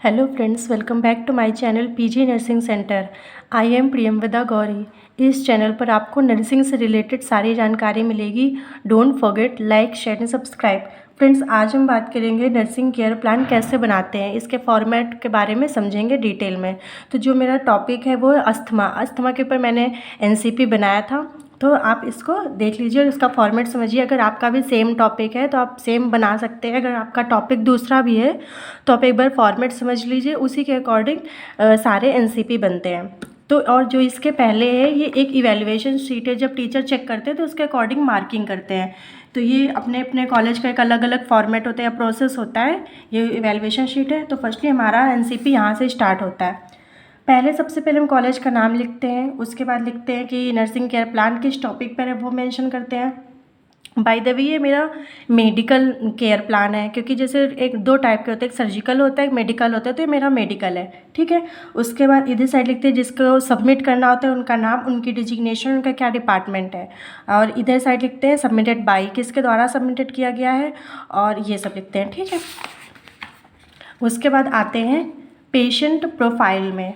Hello friends, welcome back to my channel PG nursing centre. I am Priyamvada Gauri. इस channel पर आपको nursing से related सारी जानकारी मिलेगी। Don't forget like share and subscribe. Friends, आज हम बात करेंगे नर्सिंग केयर प्लान कैसे बनाते हैं, इसके फॉर्मेट के बारे में समझेंगे डिटेल में। तो जो मेरा टॉपिक है वो है अस्थमा के ऊपर मैंने एनसीपी बनाया था, तो आप इसको देख लीजिए और इसका फॉर्मेट समझिए। अगर आपका भी सेम टॉपिक है तो आप सेम बना सकते हैं। अगर आपका टॉपिक दूसरा भी है तो आप एक बार फॉर्मेट समझ लीजिए, उसी के अकॉर्डिंग सारे एनसीपी बनते हैं। तो और जो इसके पहले है, ये एक इवैल्यूएशन शीट है। जब टीचर चेक करते हैं तो उसके अकॉर्डिंग मार्किंग करते हैं। तो ये अपने अपने कॉलेज का एक अलग अलग फॉर्मेट होता है या प्रोसेस होता है। ये इवैल्यूएशन शीट है। तो फर्स्टली हमारा एनसीपी यहाँ से स्टार्ट होता है। पहले सबसे पहले हम कॉलेज का नाम लिखते हैं, उसके बाद लिखते हैं कि नर्सिंग केयर प्लान किस टॉपिक पर है वो मेंशन करते हैं। बाय द वे ये मेरा मेडिकल केयर प्लान है, क्योंकि जैसे एक दो टाइप के होते हैं, एक सर्जिकल होता है, एक मेडिकल होता है। तो ये मेरा मेडिकल है, ठीक है। उसके बाद इधर साइड लिखते हैं जिसको सबमिट करना होता है उनका नाम, उनकी डिजिग्नेशन, उनका क्या डिपार्टमेंट है। और इधर साइड लिखते हैं सबमिटेड बाय, किसके द्वारा सबमिटेड किया गया है, और ये सब लिखते हैं, ठीक है। उसके बाद आते हैं पेशेंट प्रोफाइल में।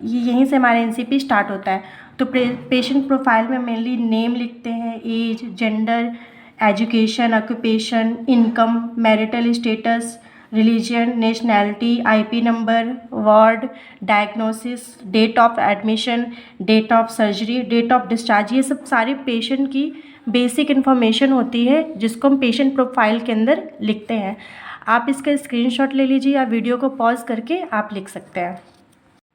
ये यहीं से हमारा एनसीपी स्टार्ट होता है। तो पेशेंट प्रोफाइल में मेनली नेम लिखते हैं, age, gender, education, occupation, income, marital status, religion, nationality, IP number, ward, diagnosis, date of admission, date of surgery, date of discharge. ये सब सारी पेशेंट की बेसिक इन्फॉर्मेशन होती है जिसको हम पेशेंट प्रोफाइल के अंदर लिखते हैं। आप इसका स्क्रीनशॉट ले लीजिए या वीडियो को पॉज करके आप लिख सकते हैं।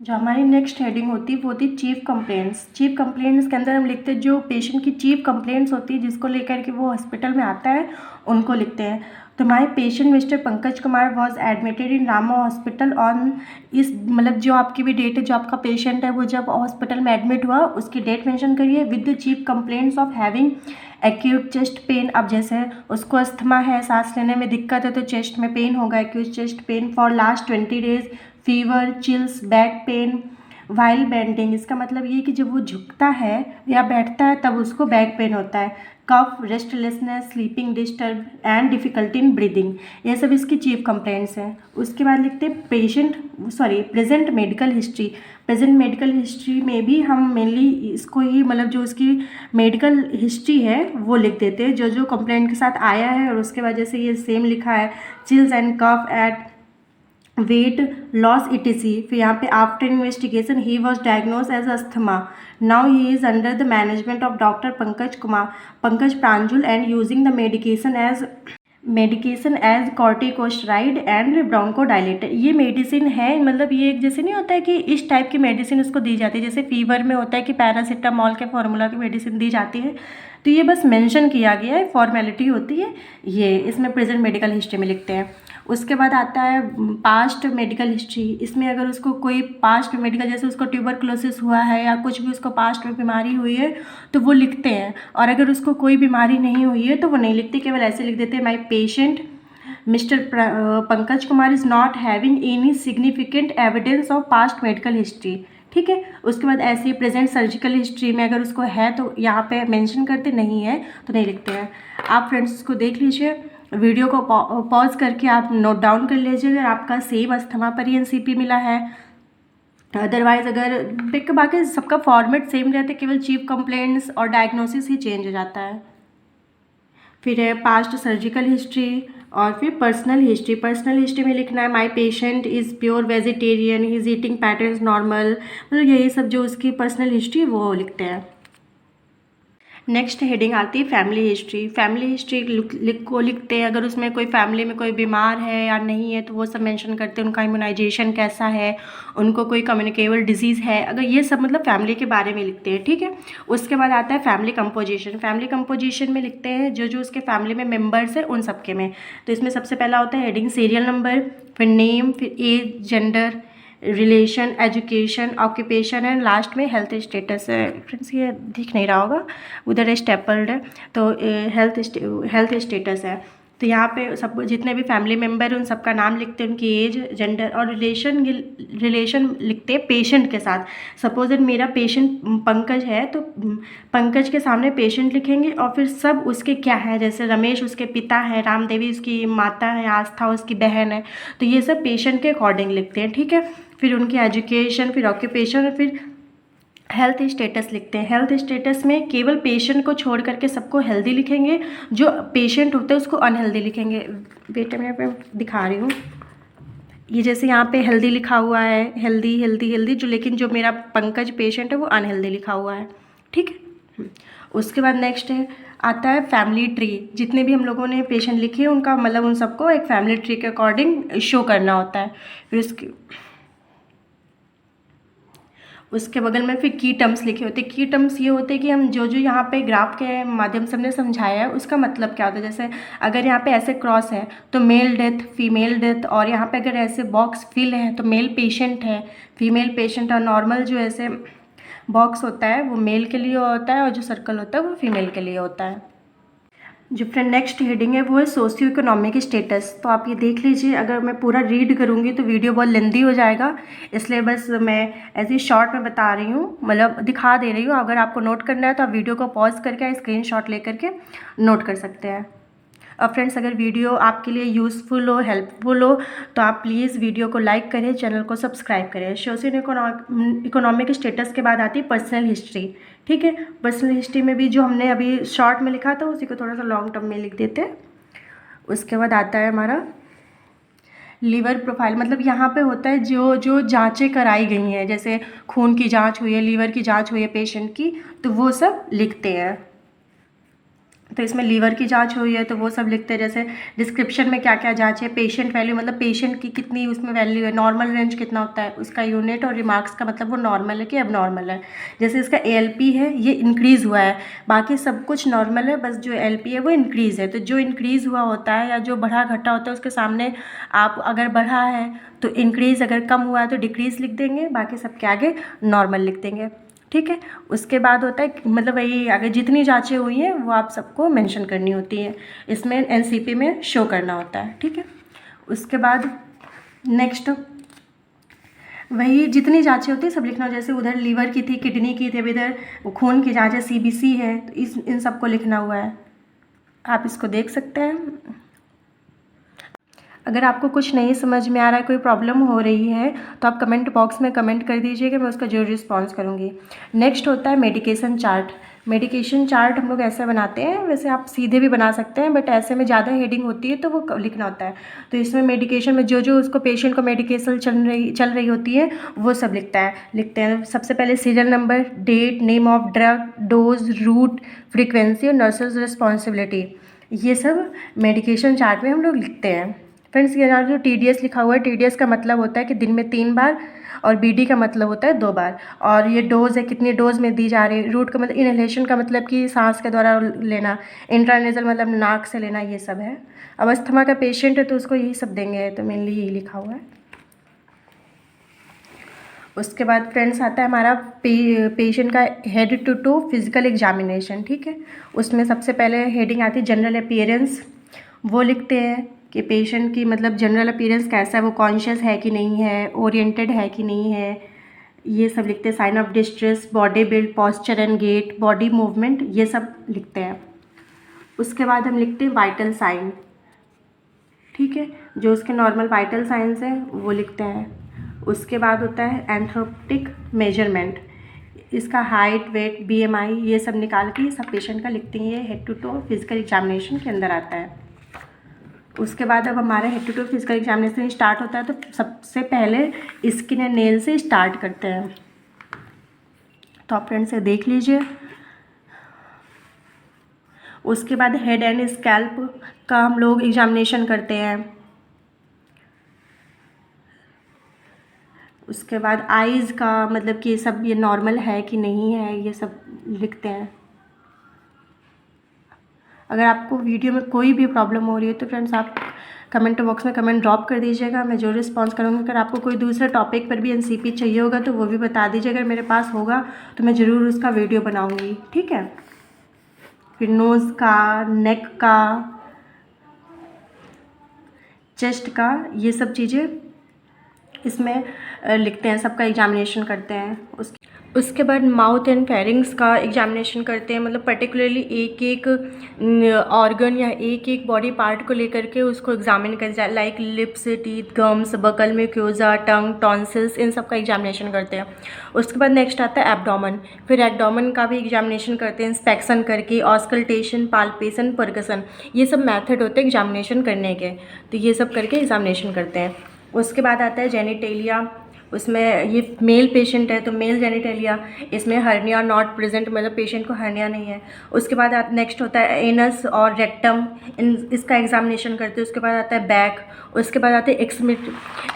जो हमारी नेक्स्ट हेडिंग होती है वो होती है चीफ कंप्लेंट्स। चीफ कंप्लेंट्स के अंदर हम लिखते हैं जो पेशेंट की चीफ कंप्लेंट्स होती है, जिसको लेकर के वो हॉस्पिटल में आता है, उनको लिखते हैं। तो my patient mister Pankaj Kumar was admitted in Rama hospital on, इस मतलब जो आपकी भी डेट है, जो आपका पेशेंट है वो जब हॉस्पिटल में एडमिट हुआ उसकी डेट मेंशन करिए, with the chief complaints of having acute chest pen. अब जैसे उसको अस्थमा है, सांस लेने में दिक्कत है, तो चेस्ट में पेन होगा, acute chest pen for last 20 days, fever, chills, back pain while bending. इसका मतलब ये कि जब वो झुकता है या बैठता है तब उसको बैक पेन होता है। Cough, restlessness, sleeping disturb and difficulty in breathing, ये सब इसकी चीफ कंप्लेंट्स हैं। उसके बाद लिखते हैं present medical history. Present medical history में भी हम मेनली इसको ही मतलब जो उसकी मेडिकल हिस्ट्री है वो लिख देते हैं, जो जो कंप्लेंट के साथ आया है। और उसके बाद जैसे ये सेम लिखा है chills and cough at weight loss etc। फिर यहाँ पे after investigation he was diagnose as asthma. Now he is under the management of doctor Pankaj Pranjul and using the medication as corticosteroid and bronchodilator. ये medicine है, मतलब ये एक जैसे नहीं होता है कि इस टाइप की मेडिसिन उसको दी जाती है, जैसे फीवर में होता है कि पैरासीटामोल के फार्मूला की मेडिसिन दी जाती है। तो ये बस मेंशन किया गया है, फॉर्मेलिटी होती है, ये इसमें प्रेजेंट मेडिकल हिस्ट्री में लिखते हैं। उसके बाद आता है पास्ट मेडिकल हिस्ट्री। इसमें अगर उसको कोई पास्ट मेडिकल, जैसे उसको ट्यूबरकुलोसिस हुआ है या कुछ भी उसको पास्ट में बीमारी हुई है तो वो लिखते हैं। और अगर उसको कोई बीमारी नहीं हुई है तो वो नहीं लिखते, केवल ऐसे लिख देते हैं my patient mister Pankaj Kumar is not having any significant evidence of past medical history, ठीक है। उसके बाद ऐसे ही प्रेजेंट सर्जिकल हिस्ट्री में अगर उसको है तो यहाँ पे मेंशन करते, नहीं है तो नहीं लिखते हैं। आप फ्रेंड्स इसको देख लीजिए, वीडियो को पॉज करके आप नोट डाउन कर लीजिए अगर आपका सेम अस्थमा पर ही एनसीपी मिला है। अदरवाइज अगर बाकी सबका फॉर्मेट सेम रहता है, केवल चीफ कंप्लेंट्स और डायग्नोसिस ही चेंज हो जाता है। फिर है पास्ट सर्जिकल हिस्ट्री और फिर पर्सनल हिस्ट्री। पर्सनल हिस्ट्री में लिखना है my patient is pure vegetarian, his eating patterns normal, मतलब यही सब जो उसकी पर्सनल हिस्ट्री वो लिखते हैं। नेक्स्ट हेडिंग आती है फैमिली हिस्ट्री। फैमिली हिस्ट्री को लिखते हैं, अगर उसमें कोई फैमिली में कोई बीमार है या नहीं है तो वो सब मेंशन करते हैं, उनका इम्यूनाइजेशन कैसा है, उनको कोई कम्युनिकेबल डिजीज़ है, अगर ये सब मतलब फैमिली के बारे में लिखते हैं, ठीक है। उसके बाद आता है फैमिली कंपोजिशन। फैमिली कंपोजिशन में लिखते हैं जो जो उसके फैमिली में मेम्बर्स हैं उन सबके में। तो इसमें सबसे पहला होता है हेडिंग सीरियल नंबर, फिर नेम, फिर age, gender, relation, education, occupation and last में हेल्थ स्टेटस है। फ्रेंड्स ये दिख नहीं रहा होगा, उधर स्टेपल्ड है तो हेल्थ स्टेटस है। तो यहाँ पे सब जितने भी फैमिली मेम्बर हैं उन सबका नाम लिखते हैं, उनकी एज, जेंडर और रिलेशन लिखते हैं पेशेंट के साथ। सपोज दैट मेरा पेशेंट पंकज है तो पंकज के सामने पेशेंट लिखेंगे और फिर सब उसके क्या है, जैसे रमेश उसके पिता है, राम देवी उसकी माता है, आस्था उसकी बहन है, तो ये सब पेशेंट के अकॉर्डिंग लिखते हैं, ठीक है। फिर उनकी एजुकेशन, फिर ऑक्यूपेशन और फिर हेल्थ स्टेटस लिखते हैं। हेल्थ स्टेटस में केवल पेशेंट को छोड़ करके सबको हेल्दी लिखेंगे, जो पेशेंट होते हैं उसको अनहेल्दी लिखेंगे। बेटा मैं यहाँ पे दिखा रही हूँ, ये जैसे यहाँ पे हेल्दी लिखा हुआ है, हेल्दी हेल्दी हेल्दी, जो लेकिन जो मेरा पंकज पेशेंट है वो अनहेल्दी लिखा हुआ है, ठीक है। उसके बाद नेक्स्ट है आता है फैमिली ट्री। जितने भी हम लोगों ने पेशेंट लिखे हैं उनका मतलब उन सबको एक फैमिली ट्री के अकॉर्डिंग शो करना होता है। फिर उसके बगल में फिर की टर्म्स लिखे होते हैं। की टर्म्स ये होते हैं कि हम जो जो यहाँ पे ग्राफ के माध्यम से हमने समझाया है उसका मतलब क्या होता है। जैसे अगर यहाँ पे ऐसे क्रॉस है तो मेल डेथ, फीमेल डेथ, और यहाँ पे अगर ऐसे बॉक्स फिल है तो मेल पेशेंट है, फीमेल पेशेंट, और नॉर्मल जो ऐसे बॉक्स होता है वो मेल के लिए होता है और जो सर्कल होता है वो फीमेल के लिए होता है। जो फ्रेंड नेक्स्ट हेडिंग है वो है सोशियो इकोनॉमिक स्टेटस। तो आप ये देख लीजिए, अगर मैं पूरा रीड करूँगी तो वीडियो बहुत लेंदी हो जाएगा, इसलिए बस मैं ऐसे ही शॉर्ट में बता रही हूँ, मतलब दिखा दे रही हूँ। अगर आपको नोट करना है तो आप वीडियो को पॉज करके स्क्रीनशॉट ले करके नोट कर सकते हैं। और फ्रेंड्स अगर वीडियो आपके लिए यूज़फुल हो, हेल्पफुल हो तो आप प्लीज़ वीडियो को लाइक करें, चैनल को सब्सक्राइब करें। सोशियो इकोनॉमिक स्टेटस के बाद आती है पर्सनल हिस्ट्री, ठीक है। पर्सनल हिस्ट्री में भी जो हमने अभी शॉर्ट में लिखा था उसी को थोड़ा सा लॉन्ग टर्म में लिख देते हैं। उसके बाद आता है हमारा लीवर प्रोफाइल। मतलब यहाँ पे होता है जो जो जांचें कराई गई हैं, जैसे खून की जांच हुई है, लीवर की जांच हुई है पेशेंट की, तो वो सब लिखते हैं। तो इसमें लीवर की जांच हुई है तो वो सब लिखते हैं। जैसे डिस्क्रिप्शन में क्या क्या जांच है, पेशेंट वैल्यू मतलब पेशेंट की कितनी उसमें वैल्यू है, नॉर्मल रेंज कितना होता है उसका यूनिट, और रिमार्क्स का मतलब वो नॉर्मल है कि अब नॉर्मल है। जैसे इसका ALP है ये इंक्रीज़ हुआ है, बाकी सब कुछ नॉर्मल है, बस जो LP है वो इंक्रीज़ है। तो जो इंक्रीज़ हुआ होता है या जो बढ़ा घटा होता है उसके सामने आप अगर बढ़ा है तो इंक्रीज़, अगर कम हुआ है तो डिक्रीज़ लिख देंगे, बाकी सबके आगे नॉर्मल लिख देंगे, ठीक है। उसके बाद होता है मतलब वही आगे जितनी जांचें हुई हैं वो आप सबको मेंशन करनी होती है, इसमें NCP में शो करना होता है, ठीक है। उसके बाद नेक्स्ट वही जितनी जांचें होती है सब लिखना। जैसे उधर लीवर की थी, किडनी की थी, अब इधर खून की जांच है, CBC है, तो इन सबको लिखना हुआ है, आप इसको देख सकते हैं। अगर आपको कुछ नहीं समझ में आ रहा है, कोई प्रॉब्लम हो रही है तो आप कमेंट बॉक्स में कमेंट कर दीजिएगा, मैं उसका जरूर रिस्पॉन्स करूँगी। नेक्स्ट होता है मेडिकेशन चार्ट। मेडिकेशन चार्ट हम लोग ऐसे बनाते हैं, वैसे आप सीधे भी बना सकते हैं बट ऐसे में ज़्यादा हेडिंग होती है तो वो लिखना होता है। तो इसमें मेडिकेशन में जो जो उसको पेशेंट को मेडिकेशन चल रही होती है वो सब लिखते हैं। सबसे पहले serial number, date, name of drug, dose, route, frequency और नर्सेज रिस्पॉन्सिबिलिटी, ये सब मेडिकेशन चार्ट में हम लोग लिखते हैं। फ्रेंड्स यहाँ जो TDS लिखा हुआ है, TDS का मतलब होता है कि दिन में 3 बार, और BD का मतलब होता है 2 बार, और ये डोज है कितनी डोज में दी जा रही है। रूट का मतलब इनहेलेशन का मतलब कि सांस के द्वारा लेना, इंट्रानेजल मतलब नाक से लेना, ये सब है। अब अस्थमा का पेशेंट है तो उसको यही सब देंगे, तो मेनली यही लिखा हुआ है। उसके बाद फ्रेंड्स आता है हमारा पेशेंट का head to toe physical examination, ठीक है। उसमें सबसे पहले हेडिंग आती है जनरल अपीयरेंस, वो लिखते हैं कि पेशेंट की मतलब जनरल अपीयरेंस कैसा है, वो कॉन्शियस है कि नहीं है, ओरिएंटेड है कि नहीं है, ये सब लिखते हैं। Sign of distress, body build, posture and gait, body movement, ये सब लिखते हैं। उसके बाद हम लिखते हैं वाइटल साइन, ठीक है, जो उसके नॉर्मल वाइटल साइंस हैं वो लिखते हैं। उसके बाद होता है एंथ्रोपिक मेजरमेंट, इसका हाइट, वेट, BMI ये सब निकाल के सब पेशेंट का लिखते हैं, ये head to toe physical examination के अंदर आता है। उसके बाद अब हमारा head to toe physical examination start होता है, तो सबसे पहले स्किन एंड नेल से स्टार्ट करते हैं, तो आप फ्रेंड से देख लीजिए। उसके बाद हेड एंड स्कैल्प का हम लोग एग्जामिनेशन करते हैं। उसके बाद आइज़ का मतलब कि सब ये नॉर्मल है कि नहीं है, ये सब लिखते हैं। अगर आपको वीडियो में कोई भी प्रॉब्लम हो रही है तो फ्रेंड्स आप कमेंट बॉक्स में कमेंट ड्रॉप कर दीजिएगा, मैं जो रिस्पॉन्स करूँगी। अगर आपको कोई दूसरे टॉपिक पर भी NCP चाहिए होगा तो वो भी बता दीजिएगा, मेरे पास होगा तो मैं ज़रूर उसका वीडियो बनाऊँगी, ठीक है। फिर नोज़ का, नेक का, चेस्ट का, ये सब चीज़ें इसमें लिखते हैं, सबका एग्जामिनेशन करते हैं। उसके बाद माउथ एंड फेरिंग्स का एग्जामिनेशन करते हैं, मतलब पर्टिकुलरली एक एक ऑर्गन या एक एक बॉडी पार्ट को लेकर के उसको एग्जामिन कर जाए, like lips, teeth, gums, buccal mucosa, tongue, tonsils, इन सब का एग्जामिनेशन करते हैं। उसके बाद नेक्स्ट आता है एब्डोमेन, फिर एब्डोमेन का भी एग्जामिनेशन करते हैं, इंस्पेक्शन करके, ऑस्कल्टेशन, पाल्पेशन, परकसन, ये सब मेथड होते हैं एग्जामिनेशन करने के, तो ये सब करके एग्जामिनेशन करते हैं। उसके बाद आता है जेनिटेलिया, उसमें ये मेल पेशेंट है तो मेल जेनिटेलिया, इसमें हर्निया नॉट प्रेजेंट, मतलब पेशेंट को हर्निया नहीं है। उसके बाद नेक्स्ट होता है एनस और रेक्टम, इसका एग्जामिनेशन करते हैं। उसके बाद आता है बैक, उसके बाद आते हैं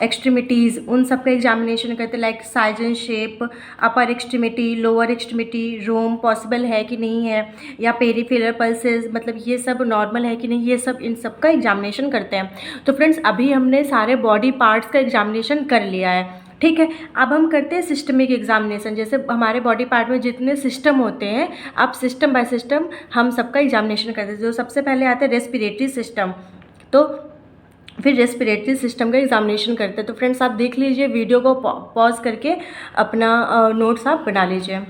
एक्सट्रीमिटीज़, उन सब का एग्जामिनेशन करते हैं, like size and shape, upper extremity, lower extremity, ROM possible है कि नहीं है, या पेरीफेरल पल्सेस, मतलब ये सब नॉर्मल है कि नहीं, ये सब इन सब का एग्जामिनेशन करते हैं। तो फ्रेंड्स अभी हमने सारे बॉडी पार्ट्स का एग्जामिनेशन कर लिया है, ठीक है। अब हम करते हैं सिस्टमिक एग्जामिनेशन, जैसे हमारे बॉडी पार्ट में जितने सिस्टम होते हैं, अब सिस्टम बाय सिस्टम हम सबका एग्जामिनेशन करते हैं। जो सबसे पहले आता है रेस्पिरेटरी सिस्टम, तो फिर रेस्पिरेटरी सिस्टम का एग्जामिनेशन करते हैं। तो फ्रेंड्स आप देख लीजिए, वीडियो को पॉज करके अपना नोट्स आप बना लीजिए।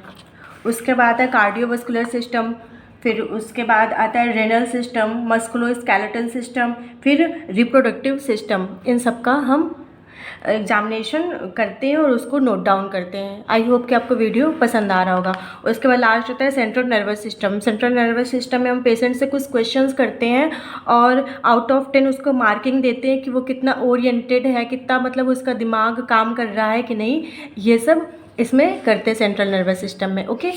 उसके बाद है कार्डियोवास्कुलर सिस्टम, फिर उसके बाद आता है रेनल सिस्टम, मस्कुलोस्केलेटल सिस्टम, फिर रिप्रोडक्टिव सिस्टम, इन सब का हम एग्जामिनेशन करते हैं और उसको नोट डाउन करते हैं। आई होप कि आपको वीडियो पसंद आ रहा होगा। उसके बाद लास्ट होता है central nervous system. Central nervous system में हम पेशेंट से कुछ क्वेश्चंस करते हैं और आउट ऑफ 10 उसको मार्किंग देते हैं कि वो कितना ओरिएंटेड है, कितना मतलब उसका दिमाग काम कर रहा है कि नहीं, ये सब इसमें करते हैं सेंट्रल नर्वस सिस्टम में। ओके,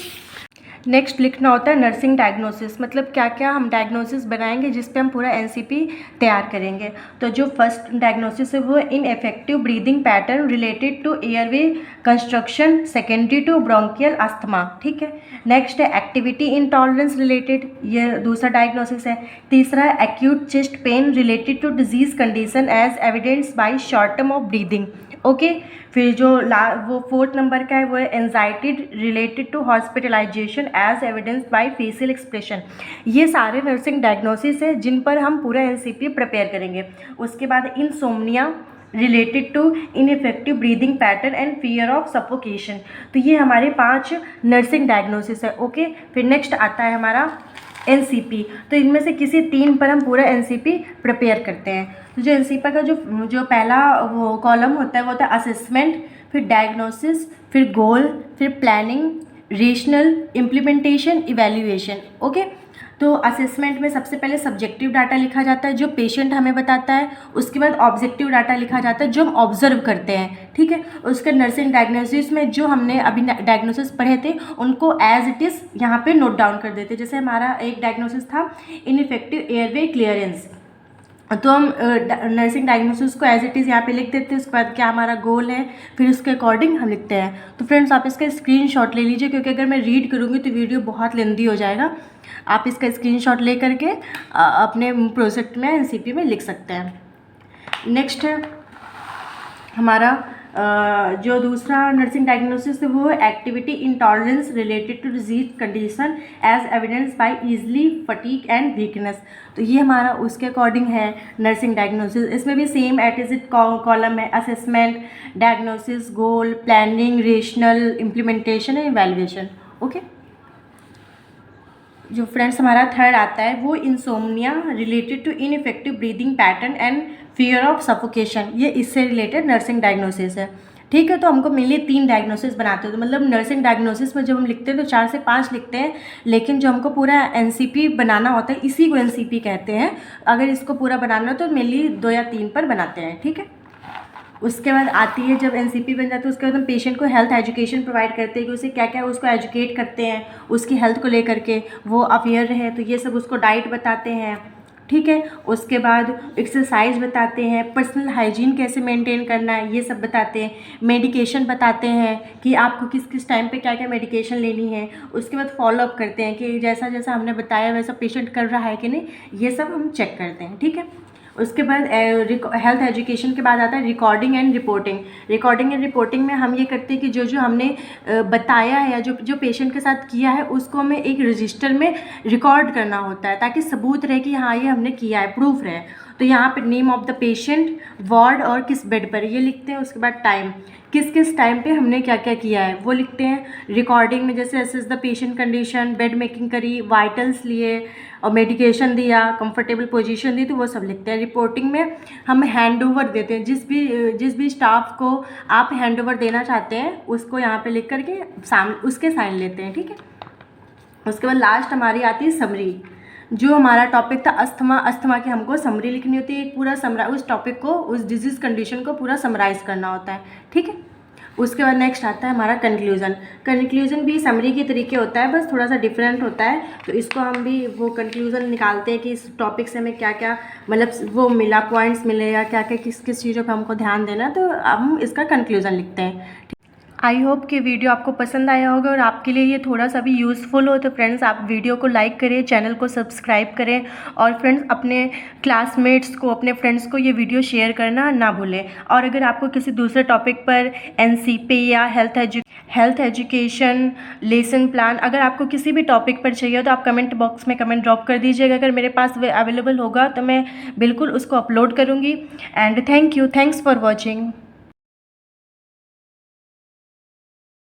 नेक्स्ट लिखना होता है नर्सिंग डायग्नोसिस, मतलब क्या क्या हम डायग्नोसिस बनाएंगे जिस पे हम पूरा एनसीपी तैयार करेंगे। तो जो फर्स्ट डायग्नोसिस है वो ineffective breathing pattern related to airway construction secondary to bronchial asthma, ठीक है। नेक्स्ट है एक्टिविटी इंटॉलरेंस रिलेटेड, ये दूसरा डायग्नोसिस है। तीसरा है acute chest pain related to disease condition as evidence by short term of breathing, okay. फिर जो वो फोर्थ नंबर का है वो है anxiety related to hospitalisation as evidence by facial expression. ये सारे नर्सिंग डायग्नोसिस है जिन पर हम पूरा एनसीपी प्रिपेयर करेंगे। उसके बाद insomnia related to ineffective breathing pattern and fear of suffocation, तो ये हमारे 5 नर्सिंग डायग्नोसिस है, ओके। फिर नेक्स्ट आता है हमारा एनसीपी, तो इनमें से किसी 3 पर हम पूरा एनसीपी प्रिपेयर करते हैं। तो जो एनसीपी का जो पहला वो कॉलम होता है वो होता है असेसमेंट, फिर डायग्नोसिस, फिर गोल, फिर planning, rationale, implementation, evaluation, okay. तो असेसमेंट में सबसे पहले सब्जेक्टिव डाटा लिखा जाता है जो पेशेंट हमें बताता है, उसके बाद ऑब्जेक्टिव डाटा लिखा जाता है जो हम ऑब्जर्व करते हैं, ठीक है। उसके नर्सिंग डायग्नोसिस में जो हमने अभी डायग्नोसिस पढ़े थे उनको एज इट इज़ यहाँ पे नोट डाउन कर देते। जैसे हमारा एक डायग्नोसिस था इनइफेक्टिव एयरवे क्लियरेंस, तो हम नर्सिंग डायग्नोसिस को एज इट इज़ यहाँ पे लिख देते हैं। उसके बाद क्या हमारा गोल है, फिर उसके अकॉर्डिंग हम लिखते हैं। तो फ्रेंड्स आप इसका स्क्रीनशॉट ले लीजिए, क्योंकि अगर मैं रीड करूँगी तो वीडियो बहुत लेंदी हो जाएगा। आप इसका स्क्रीनशॉट ले करके अपने प्रोजेक्ट में एनसीपी में लिख सकते हैं। नेक्स्ट है हमारा जो दूसरा नर्सिंग डायग्नोसिस है वो activity intolerance related to disease condition as evidence by easily fatigue and weakness, तो ये हमारा उसके अकॉर्डिंग है नर्सिंग डायग्नोसिस। इसमें भी same at is it column है assessment, diagnosis, goal, planning, rationale, implementation and evaluation, okay. जो फ्रेंड्स हमारा थर्ड आता है वो insomnia related to ineffective breathing pattern and fear of suffocation, ये इससे रिलेटेड नर्सिंग डायग्नोसिस है, ठीक है। तो हमको मेनली 3 डायग्नोसिस बनाते हैं, तो मतलब नर्सिंग डायग्नोसिस में जब हम लिखते हैं तो 4 से 5 लिखते हैं, लेकिन जो हमको पूरा एनसीपी बनाना होता है इसी को एनसीपी कहते हैं। अगर इसको पूरा बनाना हो तो मेनली 2 या 3 पर बनाते हैं, ठीक है। उसके बाद आती है जब एनसीपी बन जाती है उसके बाद हम पेशेंट को हेल्थ एजुकेशन प्रोवाइड करते हैं कि उसे क्या क्या उसको एजुकेट करते हैं उसकी हेल्थ को लेकर के, वो अवेयर रहे, तो ये सब उसको डाइट बताते हैं, ठीक है। उसके बाद एक्सरसाइज बताते हैं, पर्सनल हाइजीन कैसे मेंटेन करना है ये सब बताते हैं, मेडिकेशन बताते हैं कि आपको किस किस टाइम पे क्या क्या मेडिकेशन लेनी है। उसके बाद फॉलोअप करते हैं कि जैसा जैसा हमने बताया वैसा पेशेंट कर रहा है कि नहीं, ये सब हम चेक करते हैं, ठीक है। उसके बाद हेल्थ एजुकेशन के बाद आता है recording and reporting. Recording and reporting में हम ये करते हैं कि जो जो हमने बताया है या जो जो पेशेंट के साथ किया है उसको हमें एक रजिस्टर में रिकॉर्ड करना होता है ताकि सबूत रहे कि हाँ ये हमने किया है, प्रूफ रहे। तो यहाँ पे name of the patient, ward और किस बेड पर ये लिखते हैं। उसके बाद टाइम, किस किस टाइम पे हमने क्या क्या किया है वो लिखते हैं। रिकॉर्डिंग में जैसे assess the patient condition, bed making करी, वाइटल्स लिए और मेडिकेशन दिया, कंफर्टेबल पोजीशन दी, तो वो सब लिखते हैं। रिपोर्टिंग में हम हैंड ओवर देते हैं, जिस भी स्टाफ को आप हैंड ओवर देना चाहते हैं उसको यहाँ पे लिख करके उसके साइन लेते हैं, ठीक है। उसके बाद लास्ट हमारी आती है समरी। जो हमारा टॉपिक था अस्थमा की हमको समरी लिखनी होती है, एक पूरा उस टॉपिक को, उस डिजीज़ कंडीशन को पूरा समराइज़ करना होता है, ठीक है। उसके बाद नेक्स्ट आता है हमारा कंक्लूज़न भी समरी के तरीके होता है, बस थोड़ा सा डिफरेंट होता है। तो इसको हम भी वो कंक्लूज़न निकालते हैं कि इस टॉपिक से हमें क्या क्या मतलब वो मिला, पॉइंट्स मिले या क्या क्या किस किस चीज़ों पर हमको ध्यान देना, तो हम इसका कंक्लूज़न लिखते हैं। आई होप कि वीडियो आपको पसंद आया होगा और आपके लिए ये थोड़ा सा भी यूज़फुल हो। तो फ्रेंड्स आप वीडियो को लाइक करें, चैनल को सब्सक्राइब करें और फ्रेंड्स अपने क्लासमेट्स को, अपने फ्रेंड्स को ये वीडियो शेयर करना ना भूलें। और अगर आपको किसी दूसरे टॉपिक पर एनसीपी या हेल्थ एजुकेशन लेसन प्लान, अगर आपको किसी भी टॉपिक पर चाहिए तो आप कमेंट बॉक्स में कमेंट ड्रॉप कर दीजिएगा। अगर मेरे पास अवेलेबल होगा तो मैं बिल्कुल उसको अपलोड करूँगी। And thanks for watching.